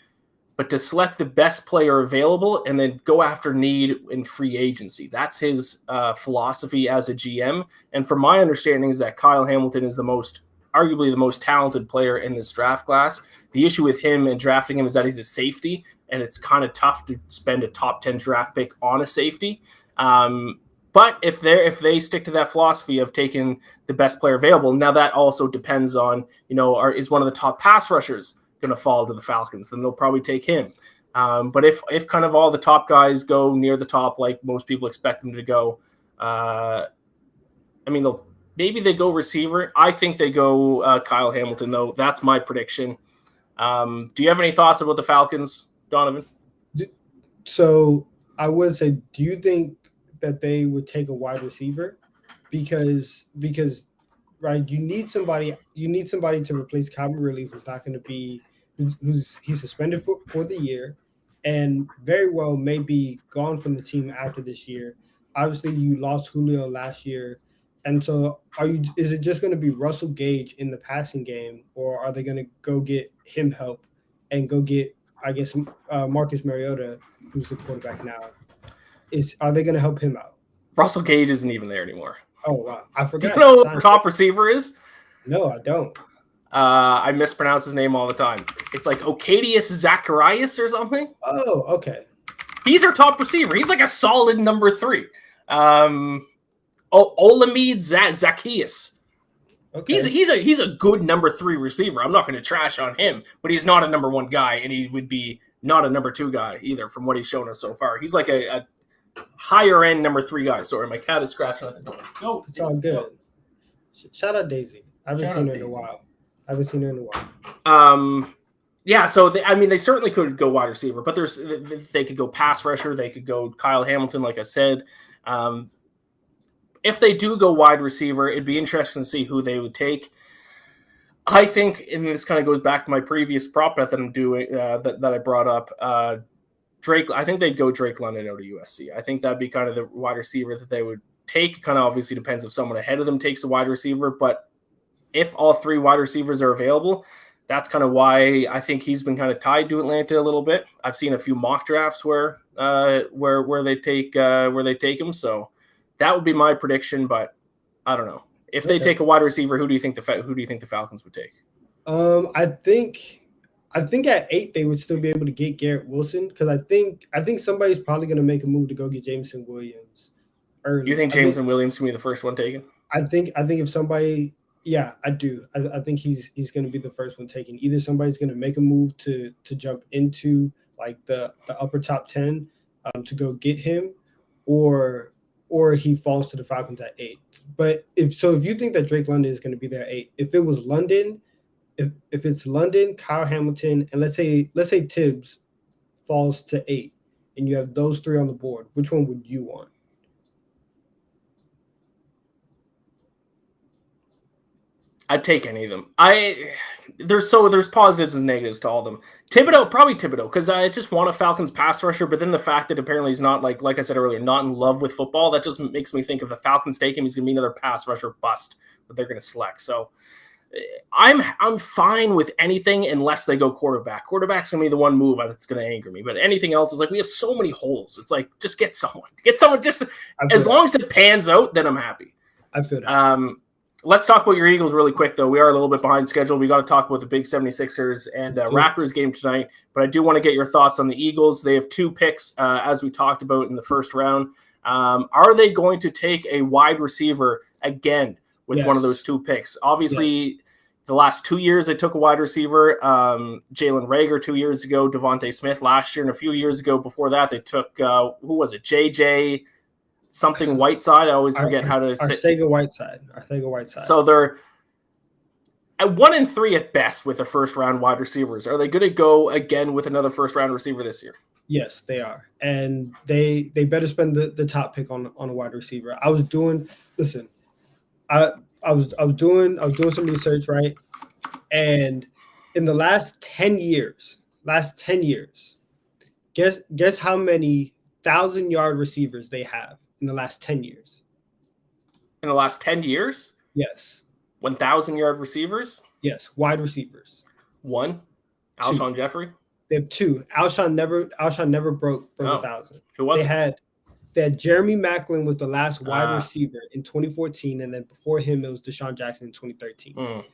but to select the best player available and then go after need in free agency. That's his philosophy as a GM. And from my understanding is that Kyle Hamilton is arguably the most talented player in this draft class. The issue with him and drafting him is that he's a safety, and it's kind of tough to spend a top 10 draft pick on a safety. But if they stick to that philosophy of taking the best player available, now that also depends on, is one of the top pass rushers going to fall to the Falcons? Then they'll probably take him. But if kind of all the top guys go near the top, like most people expect them to go, maybe they go receiver. I think they go Kyle Hamilton, though. That's my prediction. Do you have any thoughts about the Falcons, Donnavan? So I would say, do you think that they would take a wide receiver? Because right, you need somebody to replace Calvin Ridley, who's not going to be he's suspended for the year, and very well may be gone from the team after this year. Obviously, you lost Julio last year, and so is it just going to be Russell Gage in the passing game, or are they going to go get him help and go get, I guess, Marcus Mariota, who's the quarterback now? Are they going to help him out? Russell Gage isn't even there anymore. Oh, wow. I forgot. Do you know who the top receiver is? No, I don't. I mispronounce his name all the time. It's like Ocadius Zacharias or something. Oh, okay. He's our top receiver. He's like a solid number 3. Olamide Zacchaeus. Okay. He's a good number 3 receiver. I'm not going to trash on him, but he's not a number 1 guy, and he would be not a number 2 guy either from what he's shown us so far. He's like a higher end number 3 guy. Sorry, my cat is scratching at the door. Go. It's all good. Shout out Daisy. I haven't seen her in a while. Yeah, so they certainly could go wide receiver, but they could go pass rusher. They could go Kyle Hamilton, like I said. If they do go wide receiver, it'd be interesting to see who they would take. I think, and this kind of goes back to my previous prop bet that I'm doing, that I brought up, Drake. I think they'd go Drake London out of USC. I think that'd be kind of the wide receiver that they would take. Kind of obviously depends if someone ahead of them takes a wide receiver, but if all 3 wide receivers are available, that's kind of why I think he's been kind of tied to Atlanta a little bit. I've seen a few mock drafts where they take him, so that would be my prediction. But I don't know if they take a wide receiver. Who do you think the Falcons would take? I think at 8 they would still be able to get Garrett Wilson, because I think somebody's probably going to make a move to go get Jameson Williams early. You think Jameson Williams can be the first one taken? I think if somebody. Yeah, I do. I think he's going to be the first one taken. Either somebody's going to make a move to jump into like the upper top 10 to go get him, or he falls to the Falcons at 8. But if you think that Drake London is going to be there at 8, if it was London, if it's London, Kyle Hamilton, and let's say Tibbs falls to 8, and you have those 3 on the board, which one would you want? I'd take any of them. There's positives and negatives to all of them. Probably Thibodeau, because I just want a Falcons pass rusher, but then the fact that apparently he's not, like I said earlier, not in love with football, that just makes me think if the Falcons take him, he's going to be another pass rusher bust that they're going to select. So I'm fine with anything unless they go quarterback. Quarterback's going to be the one move that's going to anger me, but anything else is like, we have so many holes. It's like, just get someone just as long as it pans out, then I'm happy. I feel that. Let's talk about your Eagles really quick, though. We are a little bit behind schedule. We got to talk about the big 76ers and Raptors game tonight, but I do want to get your thoughts on the Eagles. They have 2 picks, as we talked about in the first round. Are they going to take a wide receiver again with one of those 2 picks? Obviously, the last 2 years they took a wide receiver. Jalen Reagor 2 years ago, Devontae Smith last year, and a few years ago before that they took, who was it, JJ something Whiteside. I always forget how to say. Arcega Whiteside. So they're at 1-3 at best with the first round wide receivers. Are they going to go again with another first round receiver this year? Yes, they are, and they better spend the top pick on a wide receiver. I was doing some research, right, and in the last 10 years, guess how many 1,000-yard receivers they have in the last 10 years. In the last 10 years? Yes. 1,000-yard receivers? Yes, wide receivers. 1? Alshon Jeffrey? They have 2. Alshon never broke from 1,000. Who was it? They had Jeremy Maclin was the last wide receiver in 2014, and then before him it was Deshaun Jackson in 2013.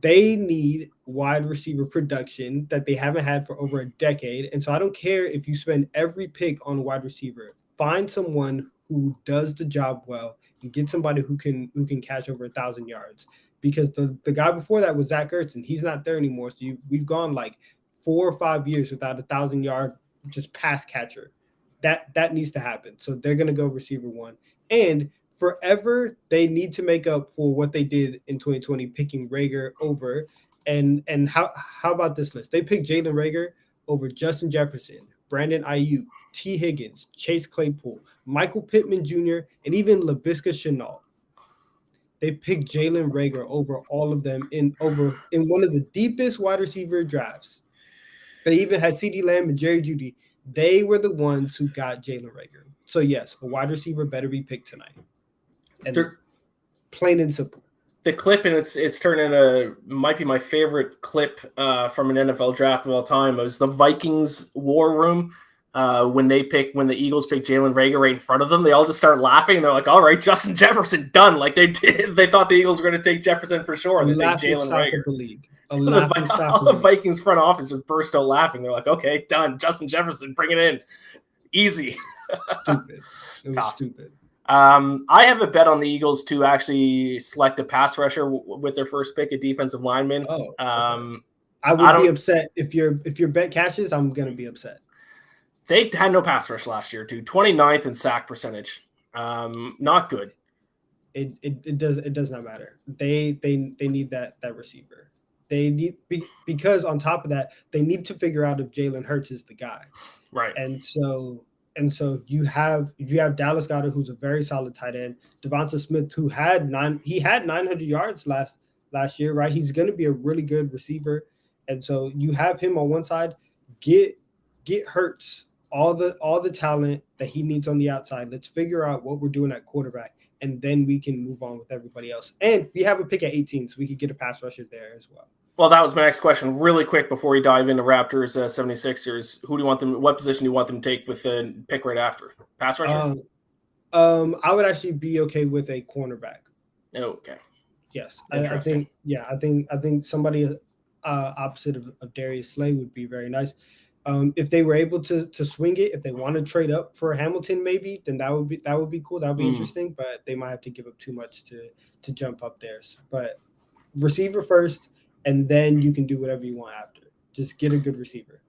They need wide receiver production that they haven't had for over a decade, and so I don't care if you spend every pick on a wide receiver. Find someone who does the job well and get somebody who can catch over 1,000 yards. Because the guy before that was Zach Ertz, and he's not there anymore. So we've gone like 4 or 5 years without 1,000-yard just pass catcher. That needs to happen. So they're gonna go receiver one. And forever they need to make up for what they did in 2020, picking Rager over. And how about this list? They picked Jalen Rager over Justin Jefferson, Brandon Ayuk, T. Higgins, Chase Claypool, Michael Pittman Jr., and even Laviska Shenault. They picked Jalen Rager over all of them in one of the deepest wide receiver drafts. They even had CeeDee Lamb and Jerry Jeudy. They were the ones who got Jalen Rager. So yes, a wide receiver better be picked tonight. And plain and simple. The clip, and it's turned into might be my favorite clip from an NFL draft of all time. It was the Vikings war room when the Eagles picked Jalen Rager right in front of them. They all just start laughing. They're like, "All right, Justin Jefferson done." Like they did. They thought the Eagles were going to take Jefferson for sure. They take Jalen Rager. All the Vikings front office just burst out laughing. They're like, "Okay, done. Justin Jefferson, bring it in, easy." Stupid. It was stupid. I have a bet on the Eagles to actually select a pass rusher with their first pick, a defensive lineman. Oh, okay. I would be upset if your bet catches. I'm going to be upset. They had no pass rush last year, dude. 29th in sack percentage. Not good. It does not matter. They need that receiver. They need because on top of that, they need to figure out if Jalen Hurts is the guy. Right. And so you have Dallas Goedert, who's a very solid tight end. Devonta Smith, who had 900 yards last year, right? He's going to be a really good receiver, and so you have him on one side. Get Hurts all the talent that he needs on the outside. Let's figure out what we're doing at quarterback, and then we can move on with everybody else. And we have a pick at 18, so we could get a pass rusher there as well. Well, that was my next question. Really quick before we dive into Raptors 76ers, who do you want them? What position do you want them to take with the pick right after? Pass rusher? I would actually be okay with a cornerback. Oh, okay. Yes, I think somebody opposite of Darius Slay would be very nice. If they were able to swing it, if they want to trade up for Hamilton, maybe then that would be cool. That would be interesting, but they might have to give up too much to jump up there. But receiver first. And then you can do whatever you want after. Just get a good receiver.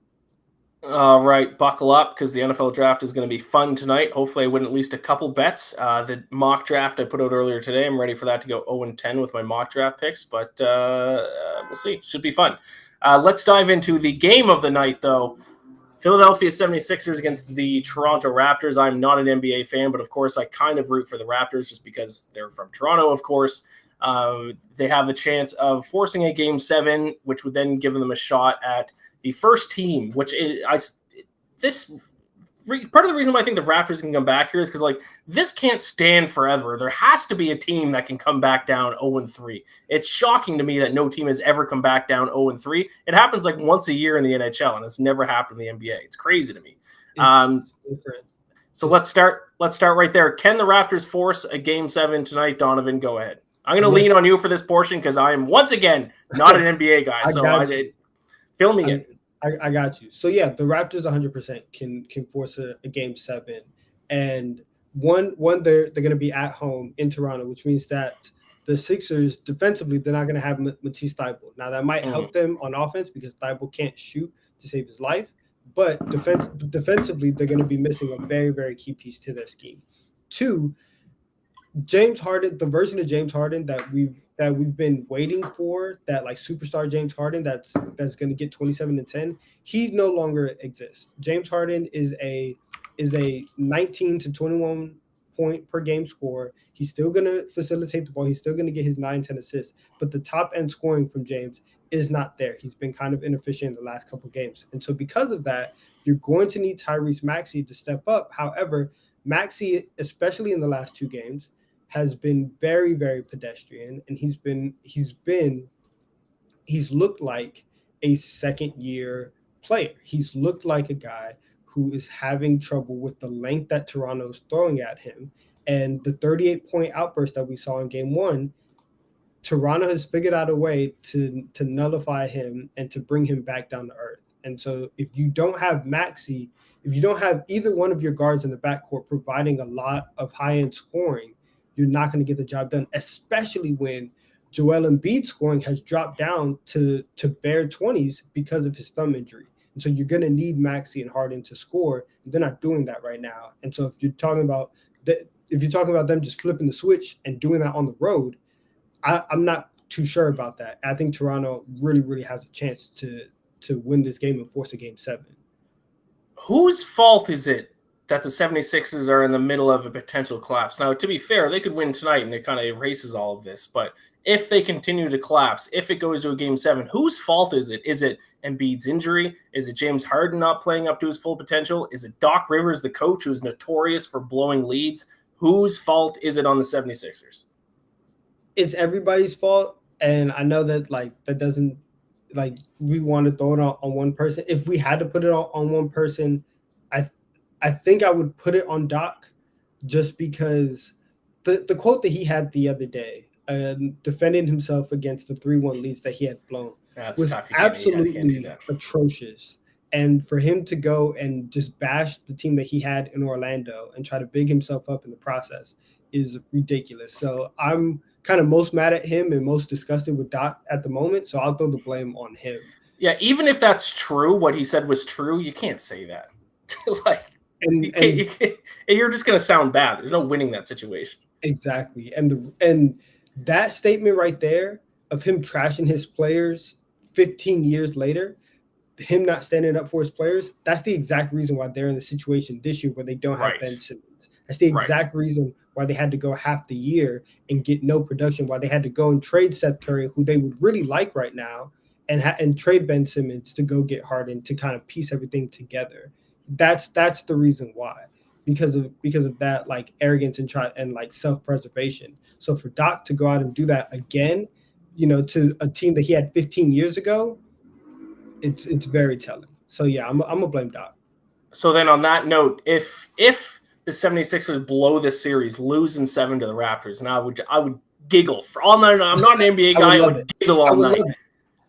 All right, buckle up because the NFL draft is going to be fun tonight. Hopefully I win at least a couple bets. The mock draft I put out earlier today, I'm ready for that to go 0-10 with my mock draft picks, but we'll see. Should be fun. Let's dive into the game of the night, though. Philadelphia 76ers against the Toronto Raptors. I'm not an NBA fan, but of course I kind of root for the Raptors just because they're from Toronto, of course. They have a chance of forcing a game 7, which would then give them a shot at the first team, part of the reason why I think the Raptors can come back here is because like this can't stand forever. There has to be a team that can come back down 0-3. It's shocking to me that no team has ever come back down 0-3. It happens like once a year in the NHL, and it's never happened in the NBA. It's crazy to me. So let's start right there. Can the Raptors force a game 7 tonight? Donovan, go ahead. I'm going to lean on you for this portion because I am, once again, not an NBA guy. Fill me in. I got you. So, yeah, the Raptors 100% can force a game 7. And one they're going to be at home in Toronto, which means that the Sixers, defensively, they're not going to have Matisse Thybulle. Now, that might help them on offense because Thybulle can't shoot to save his life. But defensively, they're going to be missing a very, very key piece to their scheme. 2, James Harden, the version of James Harden that we've been waiting for, that like superstar James Harden that's going to get 27 and 10, he no longer exists. James Harden is a 19 to 21 point per game scorer. He's still going to facilitate the ball. He's still going to get his 9-10 assists, but the top end scoring from James is not there. He's been kind of inefficient in the last couple games. And so because of that, you're going to need Tyrese Maxey to step up. However, Maxey, especially in the last 2 games, has been very, very pedestrian, and he's looked like a second-year player. He's looked like a guy who is having trouble with the length that Toronto's throwing at him. And the 38-point outburst that we saw in game 1, Toronto has figured out a way to nullify him and to bring him back down to earth. And so if you don't have Maxey, if you don't have either one of your guards in the backcourt providing a lot of high-end scoring, you're not going to get the job done, especially when Joel Embiid's scoring has dropped down to bare 20s because of his thumb injury. And so you're going to need Maxey and Harden to score. They're not doing that right now. And so if you're talking about them just flipping the switch and doing that on the road, I'm not too sure about that. I think Toronto really, really has a chance to win this game and force a game 7. Whose fault is it that the 76ers are in the middle of a potential collapse? Now, to be fair, they could win tonight and it kind of erases all of this. But if they continue to collapse, if it goes to a game 7, whose fault is it? Is it Embiid's injury? Is it James Harden not playing up to his full potential? Is it Doc Rivers, the coach, who's notorious for blowing leads? Whose fault is it on the 76ers? It's everybody's fault. And I know that that doesn't we want to throw it on one person. If we had to put it on one person, I think I would put it on Doc, just because the quote that he had the other day, defending himself against the 3-1 leads that he had blown, was absolutely atrocious. And for him to go and just bash the team that he had in Orlando and try to big himself up in the process is ridiculous. So I'm kind of most mad at him and most disgusted with Doc at the moment. So I'll throw the blame on him. Yeah, even if that's true, what he said was true, you can't say that. You're just going to sound bad. There's no winning that situation. Exactly. And that statement right there of him trashing his players 15 years later, him not standing up for his players, that's the exact reason why they're in the situation this year where they don't have Ben Simmons. That's the exact reason why they had to go half the year and get no production, why they had to go and trade Seth Curry, who they would really like right now, and trade Ben Simmons to go get Harden to kind of piece everything together. That's the reason why, because of that arrogance and self-preservation. So for Doc to go out and do that again, to a team that he had 15 years ago, it's very telling. So yeah, I'm gonna blame Doc. So then on that note, if the 76ers blow this series, lose in 7 to the Raptors, and I would giggle for all night. I'm not an NBA guy. I would giggle all night.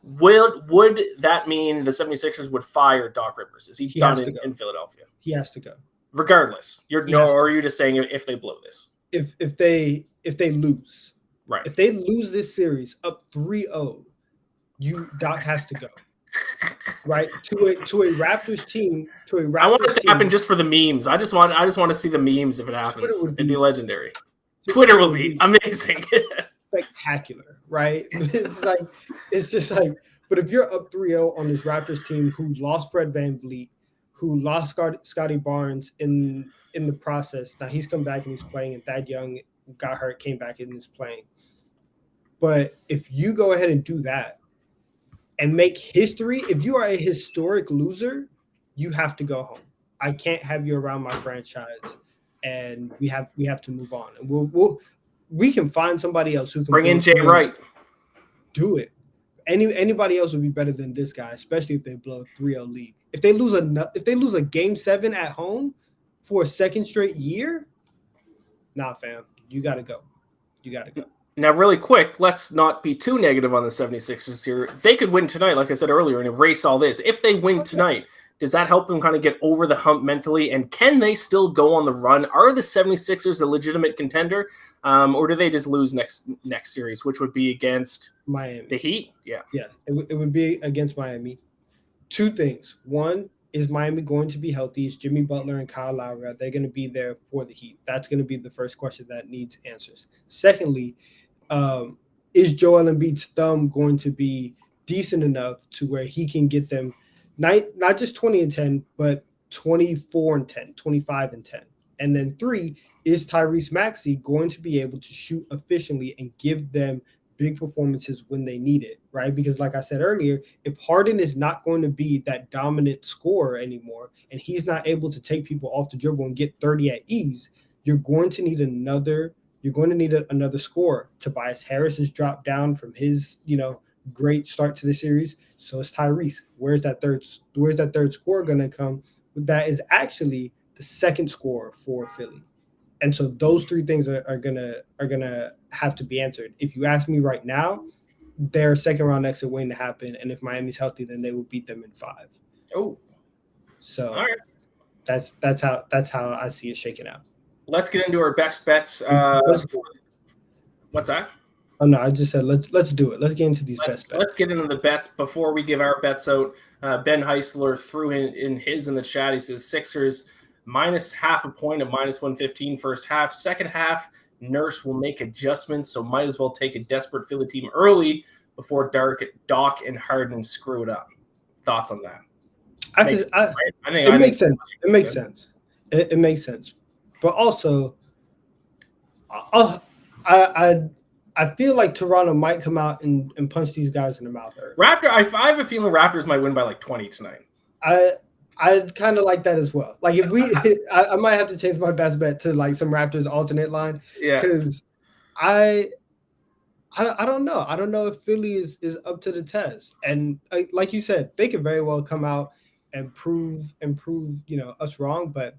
Would that mean the 76ers would fire Doc Rivers? Is he done in Philadelphia? He has to go. Regardless. Or are you just saying if they blow this? If they lose. Right. If they lose this series up 3-0, Doc has to go. Right? To a Raptors team, I want it to happen just for the memes. I just want to see the memes if it happens. It'd be legendary. Twitter will be amazing. Spectacular, right? It's just but if you're up 3-0 on this Raptors team who lost Fred VanVleet, who lost Scotty Barnes in the process, now he's come back and he's playing, and Thad Young got hurt, came back and is playing. But if you go ahead and do that and make history, if you are a historic loser, you have to go home. I can't have you around my franchise, and we have to move on. And we can find somebody else who can bring in Jay Wright. Do it. Anybody else would be better than this guy, especially if they blow a 3-0 lead. If they lose a game 7 at home for a second straight year, nah, fam, you got to go. You got to go. Now, really quick, let's not be too negative on the 76ers here. They could win tonight, like I said earlier, and erase all this. If they win tonight, does that help them kind of get over the hump mentally? And can they still go on the run? Are the 76ers a legitimate contender? Or do they just lose next series, which would be against Miami? The Heat? Yeah. Yeah, it would be against Miami. 2 things. One, is Miami going to be healthy? Is Jimmy Butler and Kyle Lowry, are they going to be there for the Heat? That's going to be the first question that needs answers. Secondly, is Joel Embiid's thumb going to be decent enough to where he can get them not just 20-10, but 24-10, 25-10? And then 3, is Tyrese Maxey going to be able to shoot efficiently and give them big performances when they need it, right? Because like I said earlier, if Harden is not going to be that dominant scorer anymore, and he's not able to take people off the dribble and get 30 at ease, you're going to need another scorer. Tobias Harris has dropped down from his, great start to the series. So is Tyrese. Where's that third scorer going to come? That is actually the second scorer for Philly. And so those 3 things are gonna have to be answered. If you ask me right now, their second round exit waiting to happen, and if Miami's healthy, then they will beat them in 5. Oh, So all right. that's how I see it shaking out. Let's get into our best bets. What's that? Oh no, I just said let's do it. Let's get into these best bets. Let's get into the bets before we give our bets out. Ben Heisler threw in his in the chat. He says Sixers minus half a point of minus 115 first half. Second half, Nurse will make adjustments, so might as well take a desperate Philly team early before Doc and Harden screw it up. Thoughts on that? It makes sense. It makes sense. It makes sense. But also, I feel like Toronto might come out and punch these guys in the mouth early. I have a feeling Raptors might win by like 20 tonight. I kind of like that as well. Like if we, I might have to change my best bet to like some Raptors alternate line. Yeah. Because I don't know. I don't know if Philly is up to the test. And like you said, they could very well come out and prove us wrong. But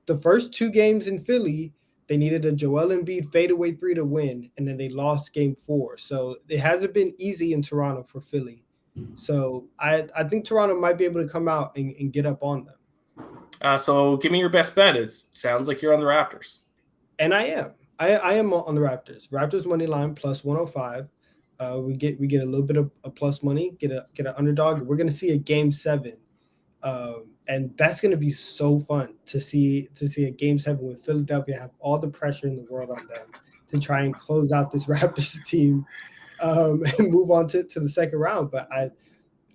the first two games in Philly, they needed a Joel Embiid fadeaway 3 to win, and then they lost game 4. So it hasn't been easy in Toronto for Philly. So I think Toronto might be able to come out and get up on them. So give me your best bet. It sounds like you're on the Raptors. And I am. I am on the Raptors. Raptors money line plus 105. We get a little bit of a plus money, get an underdog. We're gonna see a game 7. And that's going to be so fun to see a game 7 with Philadelphia have all the pressure in the world on them to try and close out this Raptors team and move on to the second round. But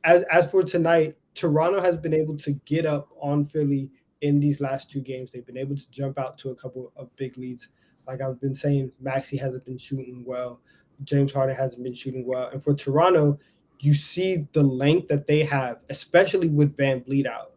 as for tonight, Toronto has been able to get up on Philly in these last 2 games. They've been able to jump out to a couple of big leads. Like I've been saying, Maxey hasn't been shooting well. James Harden hasn't been shooting well. And for Toronto, you see the length that they have, especially with Van Vliet out.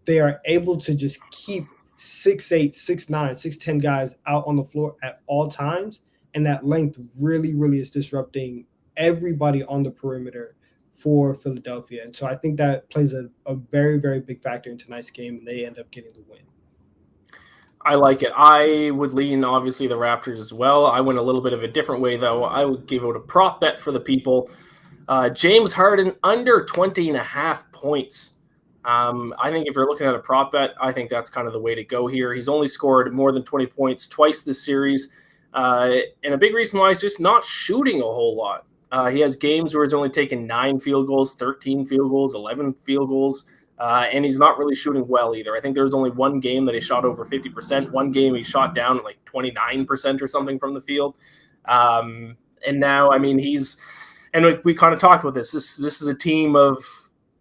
They are able to just keep 6'8", 6'9", 6'10" guys out on the floor at all times. And that length really, really is disrupting everybody on the perimeter for Philadelphia. And so I think that plays a very, very big factor in tonight's game, and they end up getting the win. I like it. I would lean, obviously, the Raptors as well. I went a little bit of a different way, though. I would give out a prop bet for the people. James Harden under 20.5 points. I think if you're looking at a prop bet, I think that's kind of the way to go here. He's only scored more than 20 points twice this series. And a big reason why he's just not shooting a whole lot. He has games where he's only taken 9 field goals, 13 field goals, 11 field goals, and he's not really shooting well either. I think there was only one game that he shot over 50%. One game he shot down at like 29% or something from the field. And now, I mean, and we kind of talked about this. This is a team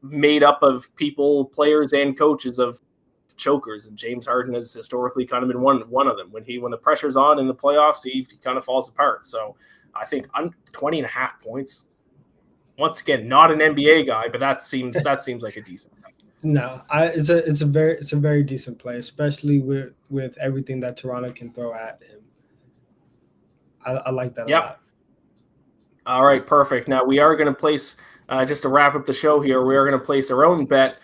made up of people, players, and coaches of chokers, and James Harden has historically kind of been one of them. When the pressure's on in the playoffs, he kind of falls apart. So I think 20.5 points. Once again, not an NBA guy, but that seems like a decent play. No, it's a very decent play, especially with everything that Toronto can throw at him. I like that a lot. All right, perfect. Now we are going to place. Just to wrap up the show here, we are going to place our own bet,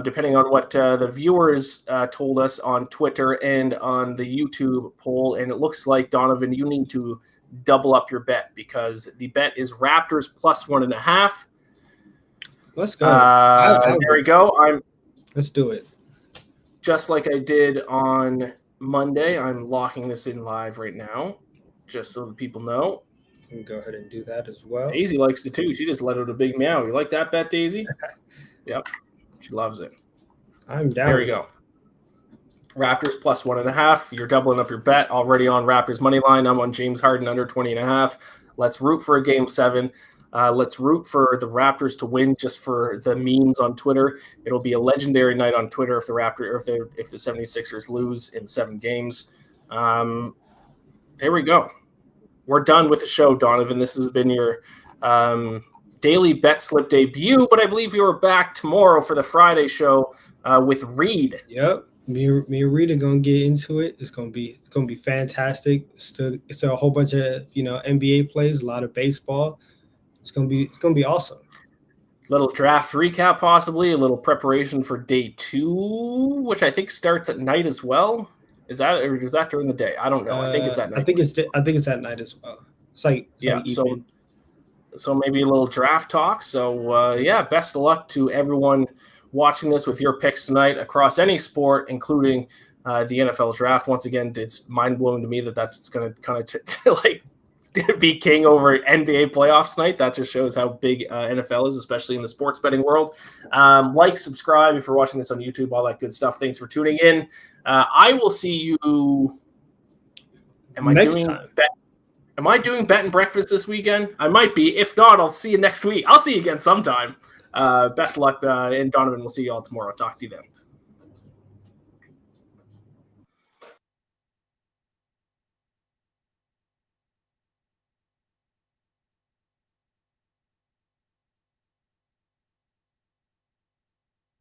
depending on what the viewers told us on Twitter and on the YouTube poll. And it looks like, Donnavan, you need to double up your bet because the bet is Raptors plus 1.5. Let's go. There we go. Let's do it. Just like I did on Monday, I'm locking this in live right now, just so the people know. Can go ahead and do that as well. Daisy likes it too. She just let out a big meow. You like that bet, Daisy? Yep. She loves it. I'm down. There we go. Raptors plus 1.5. You're doubling up your bet already on Raptors money line. I'm on James Harden under 20.5. Let's root for a game 7. Let's root for the Raptors to win just for the memes on Twitter. It'll be a legendary night on Twitter if the 76ers lose in 7 games. There we go. We're done with the show, Donnavan. This has been your daily BetSlip debut, but I believe you are back tomorrow for the Friday show with Reed. Yep, me and Reed are gonna get into it. It's gonna be fantastic. It's a whole bunch of NBA plays, a lot of baseball. It's gonna be awesome. Little draft recap, possibly a little preparation for day 2, which I think starts at night as well. Is that during the day? I don't know. I think it's at night. I think it's at night as well. It's like evening. So maybe a little draft talk. So yeah, best of luck to everyone watching this with your picks tonight across any sport, including the NFL draft. Once again, it's mind blowing to me that that's going to kind of like be king over NBA playoffs tonight. That just shows how big NFL is, especially in the sports betting world. Like, subscribe if you're watching this on YouTube, all that good stuff. Thanks for tuning in. I will see you. Am I doing bet and breakfast this weekend? I might be. If not, I'll see you next week. I'll see you again sometime. Best of luck, and Donnavan, we'll see you all tomorrow. Talk to you then.